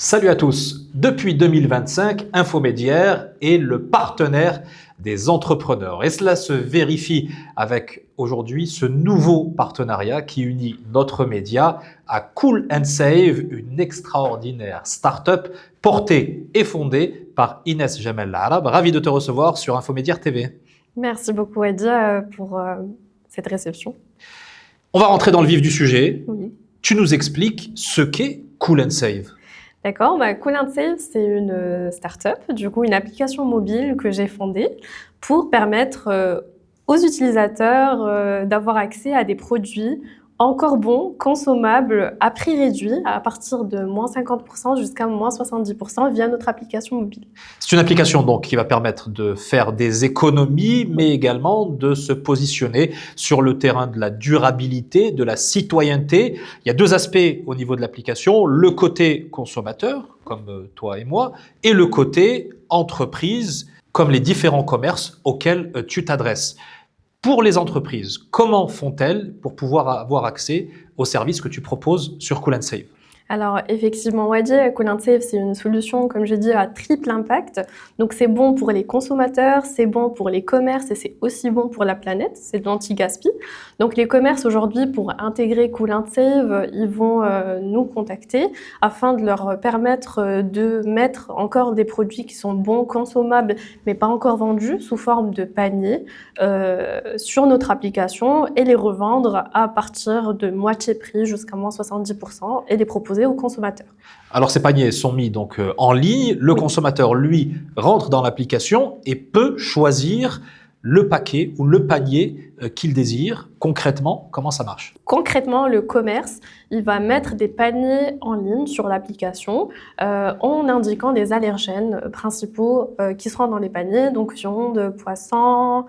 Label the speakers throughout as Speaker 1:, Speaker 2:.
Speaker 1: Salut à tous. Depuis 2025, Infomédiaire est le partenaire des entrepreneurs. Et cela se vérifie avec aujourd'hui ce nouveau partenariat qui unit notre média à Cool & Save, une extraordinaire start-up portée et fondée par Inès Jamel Larab. Ravi de te recevoir sur Infomédiaire TV.
Speaker 2: Merci beaucoup, Adi, pour cette réception.
Speaker 1: On va rentrer dans le vif du sujet.
Speaker 2: Oui.
Speaker 1: Tu nous expliques ce qu'est Cool & Save.
Speaker 2: D'accord, Cool & Save, c'est une start-up, du coup une application mobile que j'ai fondée pour permettre aux utilisateurs d'avoir accès à des produits encore bons, consommables, à prix réduit, à partir de moins 50% jusqu'à moins 70% via notre application mobile.
Speaker 1: C'est une application donc qui va permettre de faire des économies, mais également de se positionner sur le terrain de la durabilité, de la citoyenneté. Il y a deux aspects au niveau de l'application, le côté consommateur, comme toi et moi, et le côté entreprise, comme les différents commerces auxquels tu t'adresses. Pour les entreprises, comment font-elles pour pouvoir avoir accès aux services que tu proposes sur Cool & Save ?
Speaker 2: Alors effectivement, Wadi, Cool & Save, c'est une solution, comme je dis, à triple impact. Donc c'est bon pour les consommateurs, c'est bon pour les commerces et c'est aussi bon pour la planète, c'est de l'anti-gaspi. Donc les commerces aujourd'hui, pour intégrer Cool & Save, ils vont nous contacter afin de leur permettre de mettre encore des produits qui sont bons, consommables, mais pas encore vendus, sous forme de panier, sur notre application et les revendre à partir de moitié prix jusqu'à moins 70% et les proposer aux consommateurs.
Speaker 1: Alors ces paniers sont mis donc en ligne, le consommateur lui rentre dans l'application et peut choisir le paquet ou le panier qu'il désire. Concrètement, comment ça marche ?
Speaker 2: Concrètement, le commerce, il va mettre des paniers en ligne sur l'application en indiquant des allergènes principaux qui seront dans les paniers, donc viande, poisson,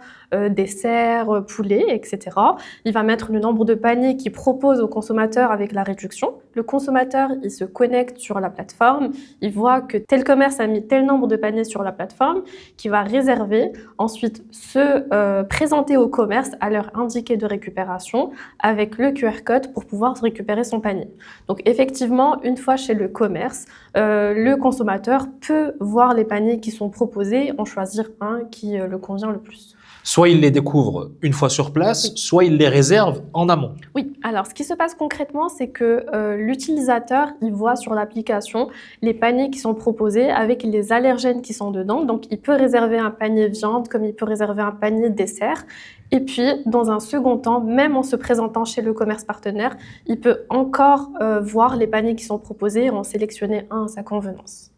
Speaker 2: dessert, poulet, etc. Il va mettre le nombre de paniers qu'il propose au consommateur avec la réduction. Le consommateur, il se connecte sur la plateforme, il voit que tel commerce a mis tel nombre de paniers sur la plateforme, qu'il va réserver, ensuite se présenter au commerce à leur indiquer de récupération avec le QR code pour pouvoir récupérer son panier. Donc effectivement, une fois chez le commerce, le consommateur peut voir les paniers qui sont proposés, en choisir un qui le convient le plus.
Speaker 1: Soit il les découvre une fois sur place, soit il les réserve en amont.
Speaker 2: Oui, alors ce qui se passe concrètement, c'est que l'utilisateur, il voit sur l'application les paniers qui sont proposés avec les allergènes qui sont dedans. Donc il peut réserver un panier viande comme il peut réserver un panier dessert. Et puis, dans un second temps, même en se présentant chez le commerce partenaire, il peut encore voir les paniers qui sont proposés et en sélectionner un à sa convenance.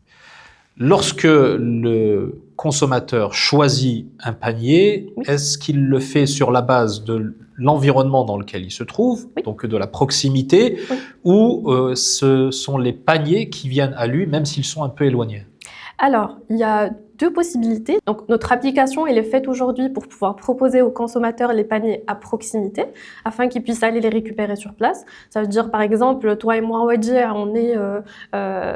Speaker 1: Lorsque le consommateur choisit un panier, est-ce qu'il le fait sur la base de l'environnement dans lequel il se trouve, donc de la proximité, ou ce sont les paniers qui viennent à lui, même s'ils sont un peu éloignés ?
Speaker 2: Alors, il y a deux possibilités. Donc, notre application, elle est faite aujourd'hui pour pouvoir proposer aux consommateurs les paniers à proximité, afin qu'ils puissent aller les récupérer sur place. Ça veut dire, par exemple, toi et moi, Wadi, on est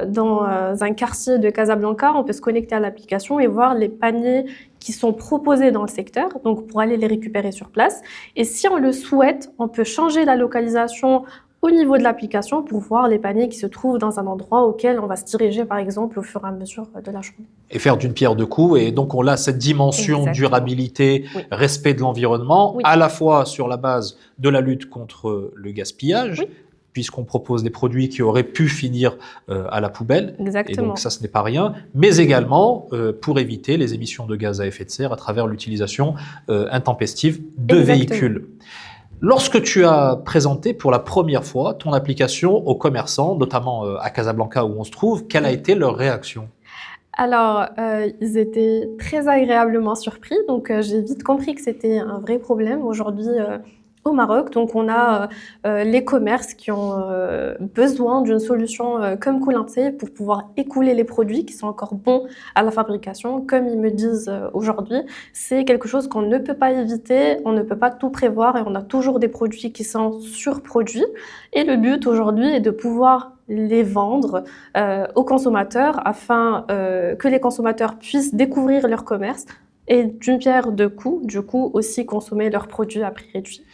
Speaker 2: dans un quartier de Casablanca, on peut se connecter à l'application et voir les paniers qui sont proposés dans le secteur, donc pour aller les récupérer sur place. Et si on le souhaite, on peut changer la localisation au niveau de l'application pour voir les paniers qui se trouvent dans un endroit auquel on va se diriger, par exemple, au fur et à mesure de la journée.
Speaker 1: Et faire d'une pierre deux coups. Et donc, on a cette dimension durabilité, respect de l'environnement, à la fois sur la base de la lutte contre le gaspillage, puisqu'on propose des produits qui auraient pu finir à la poubelle.
Speaker 2: Exactement.
Speaker 1: Et donc, ça, ce n'est pas rien. Mais également pour éviter les émissions de gaz à effet de serre à travers l'utilisation intempestive de véhicules. Lorsque tu as présenté pour la première fois ton application aux commerçants, notamment à Casablanca où on se trouve, quelle a été leur réaction ?
Speaker 2: Alors, ils étaient très agréablement surpris, donc j'ai vite compris que c'était un vrai problème aujourd'hui au Maroc. Donc on a les commerces qui ont besoin d'une solution comme Cool & Save pour pouvoir écouler les produits qui sont encore bons à la fabrication. Comme ils me disent aujourd'hui, c'est quelque chose qu'on ne peut pas éviter, on ne peut pas tout prévoir et on a toujours des produits qui sont surproduits. Et le but aujourd'hui est de pouvoir les vendre aux consommateurs afin que les consommateurs puissent découvrir leur commerce et d'une pierre deux coups, du coup aussi consommer leurs produits à prix réduit.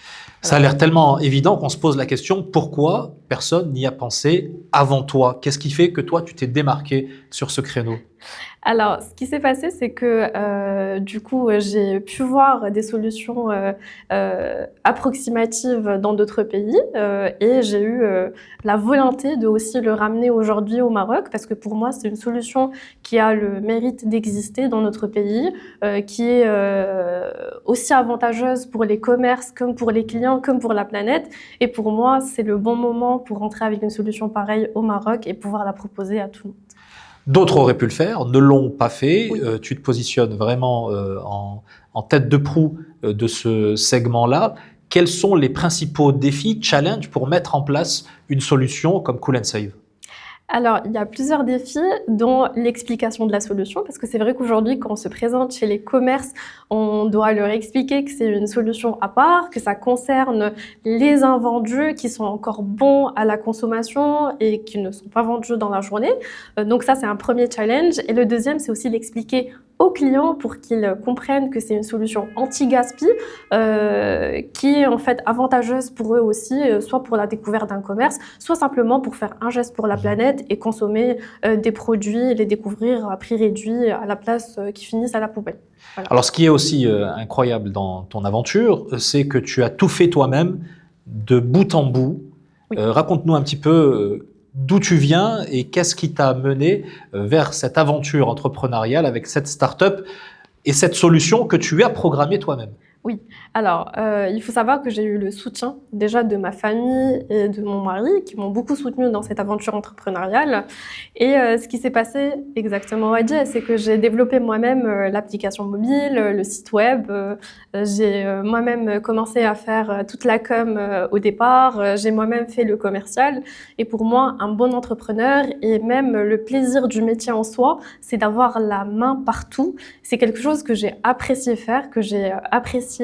Speaker 1: Ça a l'air tellement évident qu'on se pose la question, pourquoi personne n'y a pensé avant toi? Qu'est-ce qui fait que toi, tu t'es démarqué sur ce créneau?
Speaker 2: Alors, ce qui s'est passé, c'est que du coup, j'ai pu voir des solutions approximatives dans d'autres pays et j'ai eu la volonté de aussi le ramener aujourd'hui au Maroc parce que pour moi, c'est une solution qui a le mérite d'exister dans notre pays, qui est aussi avantageuse pour les commerces comme pour les clients, comme pour la planète. Et pour moi, c'est le bon moment pour rentrer avec une solution pareille au Maroc et pouvoir la proposer à tout le monde.
Speaker 1: D'autres auraient pu le faire, ne l'ont pas fait.
Speaker 2: Oui.
Speaker 1: Tu te positionnes vraiment en tête de proue de ce segment-là. Quels sont les principaux défis, challenges pour mettre en place une solution comme Cool & Save?
Speaker 2: Alors, il y a plusieurs défis, dont l'explication de la solution, parce que c'est vrai qu'aujourd'hui, quand on se présente chez les commerces, on doit leur expliquer que c'est une solution à part, que ça concerne les invendus qui sont encore bons à la consommation et qui ne sont pas vendus dans la journée. Donc ça, c'est un premier challenge. Et le deuxième, c'est aussi l'expliquer aux clients pour qu'ils comprennent que c'est une solution anti-gaspi qui est en fait avantageuse pour eux aussi, soit pour la découverte d'un commerce, soit simplement pour faire un geste pour la planète et consommer des produits et les découvrir à prix réduit à la place qui finissent à la poubelle. Voilà.
Speaker 1: Alors, ce qui est aussi incroyable dans ton aventure, c'est que tu as tout fait toi-même, de bout en bout.
Speaker 2: Oui.
Speaker 1: Raconte-nous un petit peu d'où tu viens et qu'est-ce qui t'a mené vers cette aventure entrepreneuriale avec cette start-up et cette solution que tu as programmée toi-même.
Speaker 2: Oui, alors il faut savoir que j'ai eu le soutien déjà de ma famille et de mon mari qui m'ont beaucoup soutenue dans cette aventure entrepreneuriale. Et ce qui s'est passé exactement, Wadja, c'est que j'ai développé moi-même l'application mobile, le site web. J'ai moi-même commencé à faire toute la com au départ. J'ai moi-même fait le commercial. Et pour moi, un bon entrepreneur et même le plaisir du métier en soi, c'est d'avoir la main partout. C'est quelque chose que j'ai apprécié faire, que j'ai apprécié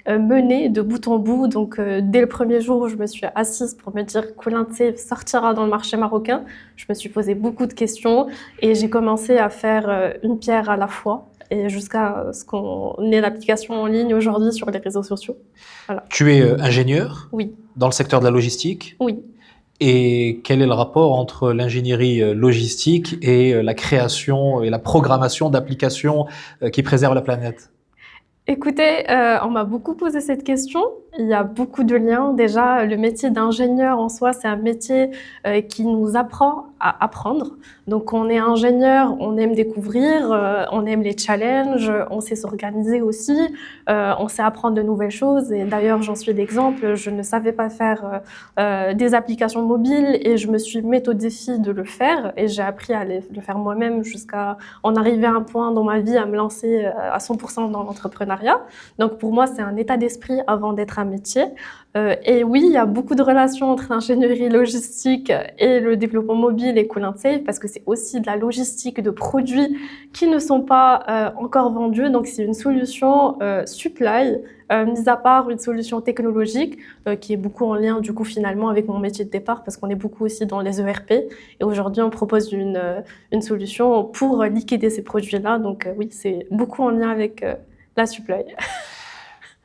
Speaker 2: mener de bout en bout. Donc, dès le premier jour où je me suis assise pour me dire Cool & Save sortira dans le marché marocain, je me suis posé beaucoup de questions et j'ai commencé à faire une pierre à la fois et jusqu'à ce qu'on ait l'application en ligne aujourd'hui sur les réseaux sociaux. Voilà.
Speaker 1: Tu es ingénieur
Speaker 2: Oui.
Speaker 1: Dans le secteur de la logistique.
Speaker 2: Oui.
Speaker 1: Et quel est le rapport entre l'ingénierie logistique et la création et la programmation d'applications qui préservent la planète?
Speaker 2: Écoutez, on m'a beaucoup posé cette question. Il y a beaucoup de liens. Déjà, le métier d'ingénieur en soi, c'est un métier qui nous apprend à apprendre. Donc, on est ingénieur, on aime découvrir, on aime les challenges, on sait s'organiser aussi, on sait apprendre de nouvelles choses. Et d'ailleurs, j'en suis l'exemple. Je ne savais pas faire des applications mobiles et je me suis mise au défi de le faire. Et j'ai appris à le faire moi-même jusqu'à en arriver à un point dans ma vie à me lancer à 100% dans l'entrepreneuriat. Donc, pour moi, c'est un état d'esprit avant d'être un métier. Et oui, il y a beaucoup de relations entre l'ingénierie logistique et le développement mobile et Cool & Save parce que c'est aussi de la logistique de produits qui ne sont pas encore vendus. Donc, c'est une solution supply, mis à part une solution technologique qui est beaucoup en lien du coup finalement avec mon métier de départ parce qu'on est beaucoup aussi dans les ERP. Et aujourd'hui, on propose une solution pour liquider ces produits-là. Donc oui, c'est beaucoup en lien avec la supply.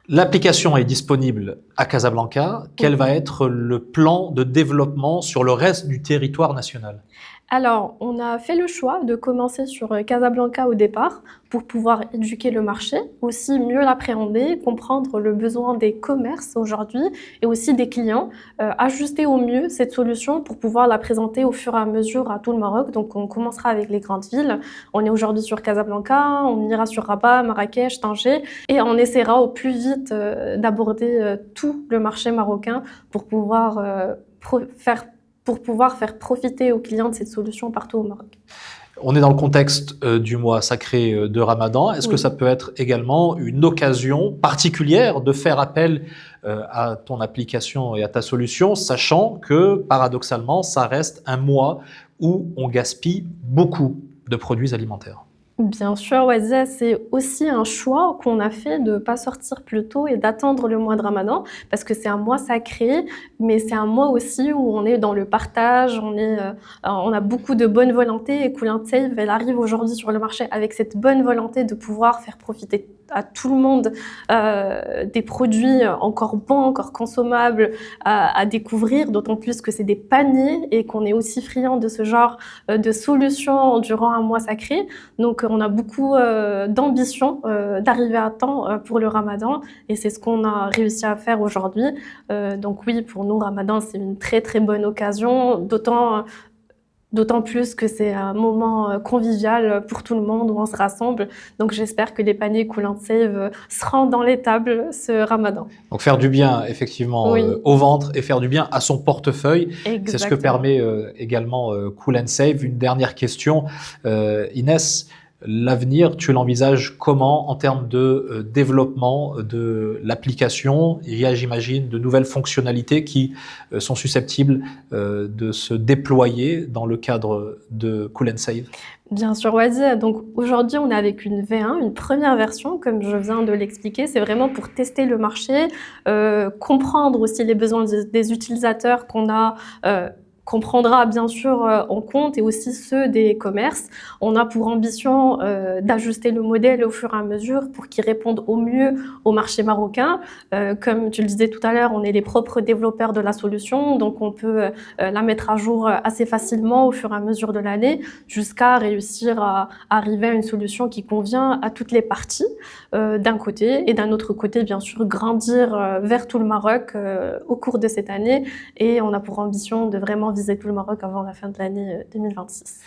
Speaker 1: L'application est disponible à Casablanca. Quel va être le plan de développement sur le reste du territoire national?
Speaker 2: Alors, on a fait le choix de commencer sur Casablanca au départ pour pouvoir éduquer le marché, aussi mieux l'appréhender, comprendre le besoin des commerces aujourd'hui et aussi des clients, ajuster au mieux cette solution pour pouvoir la présenter au fur et à mesure à tout le Maroc. Donc, on commencera avec les grandes villes. On est aujourd'hui sur Casablanca, on ira sur Rabat, Marrakech, Tanger et on essaiera au plus vite d'aborder tout le marché marocain pour pouvoir faire profiter aux clients de cette solution partout au Maroc.
Speaker 1: On est dans le contexte du mois sacré de Ramadan. Est-ce que ça peut être également une occasion particulière de faire appel à ton application et à ta solution, sachant que, paradoxalement, ça reste un mois où on gaspille beaucoup de produits alimentaires?
Speaker 2: Bien sûr, Wazia, c'est aussi un choix qu'on a fait de ne pas sortir plus tôt et d'attendre le mois de Ramadan parce que c'est un mois sacré, mais c'est un mois aussi où on est dans le partage, on a beaucoup de bonne volonté et Cool & Save, elle arrive aujourd'hui sur le marché avec cette bonne volonté de pouvoir faire profiter à tout le monde des produits encore bons, encore consommables à découvrir, d'autant plus que c'est des paniers et qu'on est aussi friand de ce genre de solutions durant un mois sacré. Donc on a beaucoup d'ambition d'arriver à temps pour le Ramadan et c'est ce qu'on a réussi à faire aujourd'hui. Donc oui, pour nous, Ramadan, c'est une très très bonne occasion, d'autant plus que c'est un moment convivial pour tout le monde où on se rassemble. Donc j'espère que les paniers Cool and Save seront dans les tables ce Ramadan.
Speaker 1: Donc faire du bien effectivement
Speaker 2: Oui.
Speaker 1: au ventre et faire du bien à son portefeuille, c'est ce que
Speaker 2: Exactement.
Speaker 1: permet également Cool and Save. Une dernière question, Inès. L'avenir, tu l'envisages comment en termes de développement de l'application? Il y a, j'imagine, de nouvelles fonctionnalités qui sont susceptibles de se déployer dans le cadre de Cool and Save.
Speaker 2: Bien sûr, Wadi. Donc aujourd'hui, on est avec une V1, une première version, comme je viens de l'expliquer. C'est vraiment pour tester le marché, comprendre aussi les besoins des utilisateurs qu'on a. Qu'on prendra bien sûr en compte et aussi ceux des commerces. On a pour ambition d'ajuster le modèle au fur et à mesure pour qu'il réponde au mieux au marché marocain. Comme tu le disais tout à l'heure, on est les propres développeurs de la solution, donc on peut la mettre à jour assez facilement au fur et à mesure de l'année jusqu'à réussir à arriver à une solution qui convient à toutes les parties d'un côté et d'un autre côté, bien sûr, grandir vers tout le Maroc au cours de cette année et on a pour ambition de vraiment viser tout le Maroc avant la fin de l'année 2026.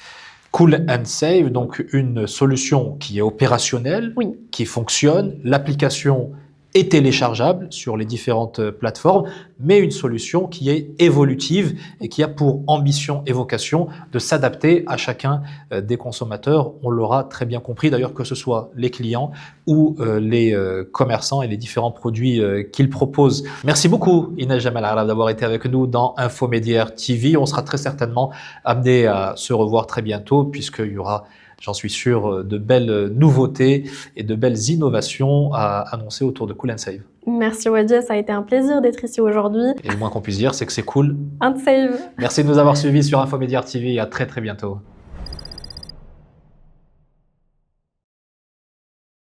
Speaker 1: Cool and Save, donc une solution qui est opérationnelle,
Speaker 2: Oui.
Speaker 1: qui fonctionne, l'application est téléchargeable sur les différentes plateformes, mais une solution qui est évolutive et qui a pour ambition et vocation de s'adapter à chacun des consommateurs. On l'aura très bien compris d'ailleurs, que ce soit les clients ou les commerçants et les différents produits qu'ils proposent. Merci beaucoup Inès Jamal Arab d'avoir été avec nous dans Infomédiaire TV. On sera très certainement amené à se revoir très bientôt puisqu'il y aura, j'en suis sûr, de belles nouveautés et de belles innovations à annoncer autour de Cool and Save.
Speaker 2: Merci Wadi, ça a été un plaisir d'être ici aujourd'hui.
Speaker 1: Et le moins qu'on puisse dire, c'est que c'est cool
Speaker 2: And Save.
Speaker 1: Merci de nous avoir suivis sur Infomédiaire TV et à très très bientôt.